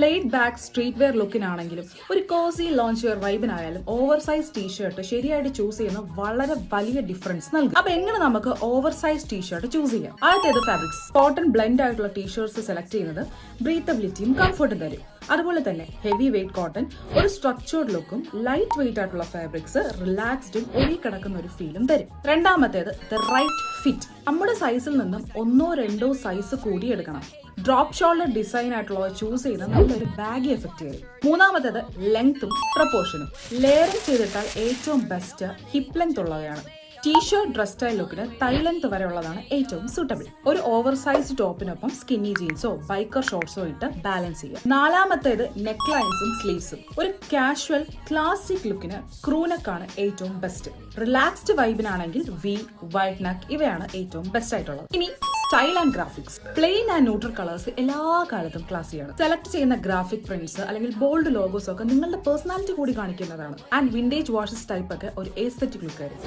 Laid back street wear ലുക്കിനാണെങ്കിലും ഒരു cosy lounge wear വൈബിനായാലും ഓവർ സൈസ് ടീഷർട്ട് ശരിയായിട്ട് ചൂസ് ചെയ്യുന്ന വളരെ വലിയ ഡിഫറൻസ് നൽകും. അപ്പൊ എങ്ങനെ നമുക്ക് ഓവർ സൈസ് ടീഷർട്ട് ചൂസ് ചെയ്യാം? ആദ്യത്തേത് ഫാബ്രിക്സ്. കോട്ടൺ ബ്ലെൻഡ് ആയിട്ടുള്ള ടീഷർട്ട്സ് സെലക്ട് ചെയ്യുന്നത് ബ്രീത്തബിലിറ്റിയും കംഫർട്ടും തരും. അതുപോലെ തന്നെ ഹെവി വെയിറ്റ് കോട്ടൺ ഒരു സ്ട്രക്ചേർഡ് ലുക്കും ലൈറ്റ് വെയിറ്റ് ആയിട്ടുള്ള ഫാബ്രിക്സ് റിലാക്സ്ഡും ഒഴുകിക്കിടക്കുന്ന ഒരു ഫീലും തരും. രണ്ടാമത്തേത് ദ റൈറ്റ് ഫിറ്റ്. നമ്മുടെ സൈസിൽ നിന്നും 1-2 സൈസ് കൂടിയെടുക്കണം. ഡ്രോപ്പ് ഷോൾഡർ ഡിസൈൻ ആയിട്ടുള്ള ചൂസ് ചെയ്ത് നല്ലൊരു ബാഗി എഫക്റ്റ് വരും. മൂന്നാമത്തേത് ലെങ്ത്തും പ്രപ്പോർഷനും. ലെയറിംഗ് ചെയ്തിട്ടാൽ ഏറ്റവും ബെസ്റ്റ് ഹിപ്പ് ലെങ്ത് ഉള്ളവയാണ്. ടീഷർട്ട് ഡ്രസ് സ്റ്റൈൽ ലുക്കിന് തൈ ലെങ്ത് വരെ ഉള്ളതാണ് ഏറ്റവും സൂട്ടബിൾ. ഒരു ഓവർ സൈസ് ടോപ്പിനൊപ്പം സ്കിന്നി ജീൻസോ ബൈക്കർ ഷോർട്സോ ഇട്ട് ബാലൻസ് ചെയ്യുക. നാലാമത്തേത് നെക്ക് ലൈൻസും സ്ലീവ്സും. ഒരു കാഷ്വൽ ക്ലാസിക് ലുക്കിന് ക്രൂ നെക്കാണ് ഏറ്റവും ബെസ്റ്റ്. റിലാക്സ്ഡ് വൈബിനാണെങ്കിൽ വി, വൈഡ് നെക്ക് ഇവയാണ് ഏറ്റവും ബെസ്റ്റ് ആയിട്ടുള്ളത്. ഇനി style and graphics. Plain and neutral colours എല്ലാ കാലത്തും ക്ലാസിയാണ്. സെലക്ട് ചെയ്യുന്ന ഗ്രാഫിക് പ്രിന്റ്സ് അല്ലെങ്കിൽ ബോൾഡ് ലോഗോസ് ഒക്കെ നിങ്ങളുടെ പേഴ്സണാലിറ്റി കൂടി കാണിക്കുന്നതാണ്. ആൻഡ് വിന്റേജ് വാഷസ് ടൈപ്പ് ഒക്കെ ഒരു എസ്തെറ്റിക് ലുക്ക് ആയിരിക്കും.